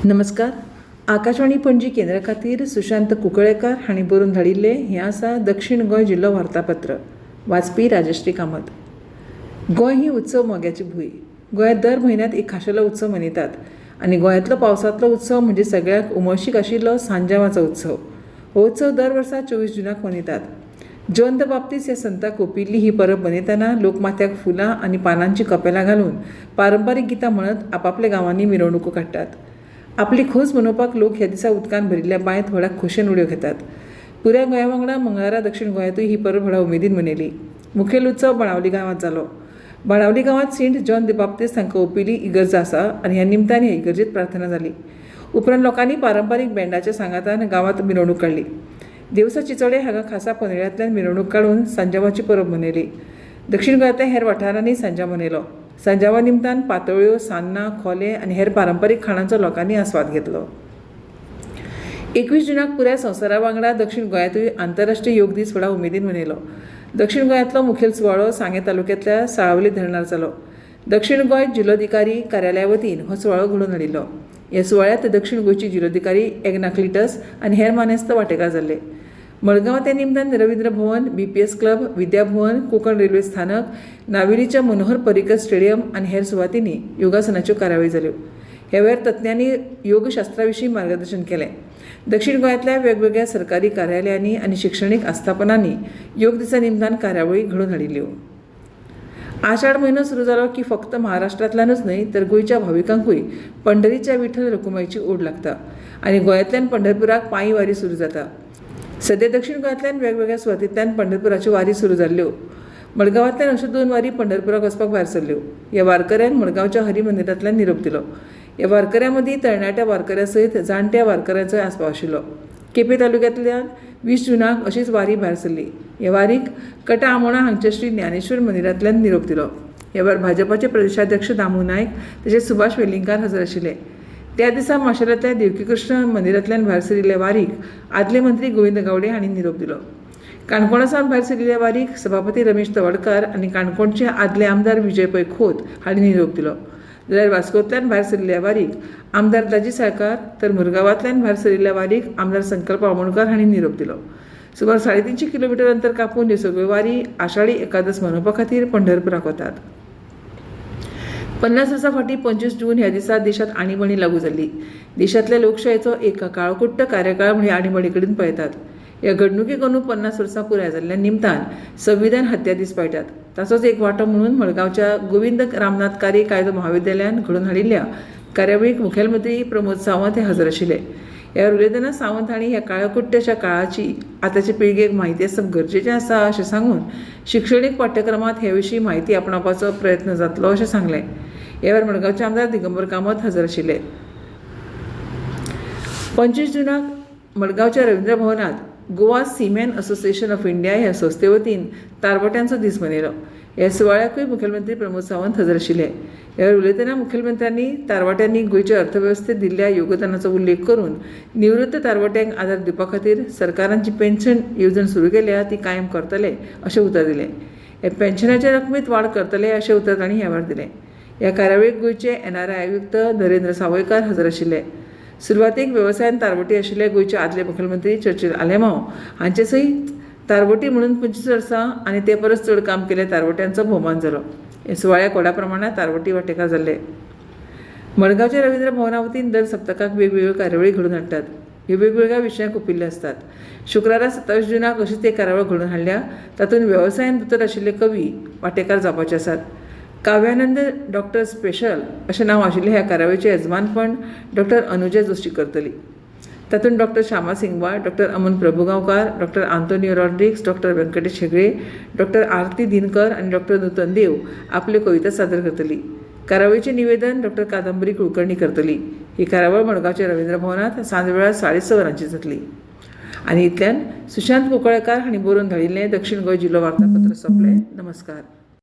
नमस्कार. आकाशवाणी पणजी केंद्रा खातीर सुशांत कुंकळेकार हांणी बरोवन धाडिल्लें हें आसा दक्षिण गोंय जिल्लो वार्तापत्र. वाचपी राजश्री कामत. गोंय ही उत्सव मोग्याची भूंय. गोंयांत दर म्हयन्यांत एक खाशेलो उत्सव मनयतात आनी गोंयांतलो पावसांतलो उत्सव म्हणजे सगळ्याक उमळशीक आशिल्लो सांजावाचो उत्सव. हो उत्सव दर वर्सा 24 जूनाक मनयतात. जॉन द बाप्तिस्ट ह्या संताक ओंपिल्ली ही परब मनयतना लोकमात्याक फुलां आनी पानांची कपेलां घालून पारंपारीक गितां म्हणत आपापल्या गांवांनी मिरवणुको काडटात. आपली खोस मनोवपाक लोक ह्या दिसा उदकान भरिल्ल्या बांयत व्हडाक खोशेन उडयो घेतात. पुराय गोंया वांगडा मंगळारा दक्षिण गोंयांतूय ही परब व्हडा उमेदीन मनयली. मुखेल उत्सव बाणावली गांवांत जालो. बाणावली गांवांत सेंट जॉन द बाप्तिस्ट हांकां ओंपिल्ली इगर्ज आसा आनी ह्या निमतान ह्या इगर्जेंत प्रार्थना जाली. उपरांत लोकांनी पारंपारीक बँडाच्या सांगातान गांवांत मिरवणूक काडली. देवसा चिंचोडे हांगा खासा पंदड्यांतल्यान मिरवणूक काडून सांजावाची परब मनयली. दक्षिण गोंयांतल्या हेर वाठारांनी सांजाव मनयलो. सांजावा निमतान पातोळ्यो, सान्नां, खोले आनी हेर पारंपारीक खाणांचो लोकांनी आस्वाद घेतलो. 21 जूनाक पुराय संवसारा वांगडा दक्षिण गोंयांतूय आंतरराष्ट्रीय योग दीस व्हडा उमेदीन मनयलो. दक्षिण गोंयांतलो मुखेल सुवाळो सांगे तालुक्यांतल्या साळावली धरणार जालो. दक्षिण गोंय जिल्लोधिकारी कार्यालया वतीन हो सुवाळो घडोवन हाडिल्लो. ह्या सुवाळ्यांत दक्षिण गोंयची जिल्लोधिकारी एग्नाक्लिटस आनी हेर मानेस्त वांटेकार जाल्ले. मडगांव त्या निमतान रवींद्र भवन, BPS club, Vidyabhavan, Konkan railway स्थानक, नावेलीच्या मनोहर पर्रीकर स्टेडियम आनी हेर सुवातींनी योगासनाच्यो कार्यावळी जाल्यो. ह्या वेळार तज्ञांनी योगशास्त्रा विशीं मार्गदर्शन केलें. दक्षिण गोंयांतल्या वेगवेगळ्या सरकारी कार्यालयांनी आनी शिक्षणीक आस्थापनांनी योग दिसा निमतान कार्यावळी घडोवन हाडिल्ल्यो. आषाढ म्हयनो सुरू जालो की फक्त महाराष्ट्रांतल्यानूच न्हय तर गोंयच्या भाविकांकूय पंढरीच्या विठ्ठल रखुमाईची ओड लागता आनी गोंयांतल्यान पंढरपुराक पांयी वारी सुरू जाता. सध्या दक्षिण गोंयांतल्यान वेगवेगळ्या सुवातींतल्यान पंढरपुराच्यो वारी सुरू जाल्ल्यो. मडगांवांतल्यान अश्यो 2 वारी पंढरपुराक वचपाक भायर सरल्यो. ह्या वारकऱ्यांक मडगांवच्या हरी मंदिरांतल्यान निरोप दिलो. ह्या वारकऱ्यां मदीं तरणाट्या वारकऱ्यां सयत जाणट्या वारकऱ्यांचोय आस्पाव आशिल्लो. केपें तालुक्यांतल्यान 20 जूनाक अशीच वारी भायर सरली. ह्या वारीक कटा आमोणा हांगच्या श्री ज्ञानेश्वर मंदिरांतल्यान निरोप दिलो. ह्या वेळार भाजपाचे प्रदेशाध्यक्ष दामू नायक तशेंच सुभाष वेलिंगकार हजर आशिल्ले. त्या दिसा माशेलांतल्या देवकी कृष्ण मंदिरांतल्यान भायर सरिल्ल्या वारीक आदले मंत्री गोविंद गावडे हांणी निरोप दिलो. काणकोणा सावन भायर सरिल्ल्या वारीक सभापती रमेश तवडकार आनी काणकोणचे आदले आमदार विजय पै खोत हांणी निरोप दिलो. जाल्यार वास्कोंतल्यान भायर सरिल्ल्या वारीक आमदार दाजी साळकार तर मुरगांवांतल्यान भायर सरिल्ल्या वारीक आमदार संकल्प आमोणकार हांणी निरोप दिलो. सुमार 350 किलोमिटर अंतर कापून ह्यो सगळ्यो वारी आषाढी एकादस मनोवपा खातीर पंढरपुराक वतात. 50 वर्सां फाटीं 25 जून ह्या दिसा देशांत आणीबाणी लागू जाल्ली. देशांतल्या लोकशायेचो एक काळकुट्ट कार्यकाळ म्हणजे आणीबाणी कडेन पळयतात. ह्या घडणुकेक अंदूं 50 वर्सां पुराय जाल्ल्या निमतान संविधान हत्या दीस पाळटात. ताचोच एक वांटो म्हणून मडगांवच्या गोविंद रामनाथ कारी कायदो महाविद्यालयान घडोवन हाडिल्ल्या कार्यावळीक मुखेलमंत्री प्रमोद सावंत हे हजर आशिल्ले. ह्या वेळार उलयतना सावंत हांणी ह्या काळकुट्टशा काळाची आतांचे पिळगेक म्हायती आसप गरजेचें आसा अशें सांगून शिक्षणीक पाठ्यक्रमांत हे विशीं म्हायती आपणावपाचो प्रयत्न जातलो अशें सांगलें. ह्या वेळार मडगांवचे आमदार दिगंबर कामत हजर आशिल्ले. 25 जूनाक मडगांवच्या रवींद्र भवनांत गोवा सीमॅन असोसिएशन ऑफ इंडिया ह्या संस्थे वतीन तारवट्यांचो दीस मनयलो. ह्या सुवाळ्याकूय मुखेलमंत्री प्रमोद सावंत हजर आशिल्ले. ह्या वेळार उलयतना मुखेलमंत्र्यांनी तारवाट्यांनी गोंयच्या अर्थवेवस्थेत दिल्ल्या योगदानाचो उल्लेख करून निवृत्त तारवाट्यांक आदार दिवपा खातीर सरकारान जी पेन्शन येवजण सुरू केल्या ती कायम करतले अशें उतर दिलें. हे पेन्शनाच्या रकमेत वाड करतले अशें उतर तांणी ह्या वेळार दिलें. ह्या कार्यावळीक गोंयचे NRI आयुक्त नरेंद्र सावयकार हजर आशिल्ले. सुरवातेक वेवसायान तारवटी आशिल्ले गोंयचे आदले मुखेलमंत्री चर्चिल आलेमांव हांचे सयत तारवटी म्हणून 25 वर्सां आनी ते परस चड काम केले तारवट्यांचो भोवमान जालो. हे सुवाळ्याक व्हडा प्रमाणांत तारवटी वांटेकार जाल्ले. मडगांवच्या रवींद्र भवना वतीन दर सप्तकाक वेगवेगळ्यो कार्यावळी घडोवन हाडटात. ह्यो वेगवेगळ्या विशयांक ओंपिल्ल्यो असतात. शुक्रारा 27 जूनाक अशीच एक कार्यावळ घडोवन हाडल्या. तातूंत वेवसायान दोतोर आशिल्ले कवी वांटेकार जावपाचे आसात. काव्यानंद डॉक्टर स्पेशल अशें नांव आशिल्लें ह्या कार्यावळीचें येजमानपण डॉक्टर अनुजा जोशी करतली. तातूंत doctor Shyama Singhwal, doctor Aman Prabhugaonkar, doctor Antonio Rodrigues, doctor Venkatesh Hegde, doctor Aarti Dinkar आनी डॉक्टर नूतन देव आपल्यो कविता सादर करतली. कार्यावळीचें निवेदन डॉक्टर कादंबरी कुलकर्णी करतली. ही कार्यावळ मडगांवच्या रवींद्र भवनांत सांज वेळार 6:30 वरांचेर जातली. आनी इतल्यान सुशांत कुंकळेकार हांणी बरोवन धाडिल्लें दक्षिण गोंय जिल्लो वार्तापत्र सोंपलें. नमस्कार.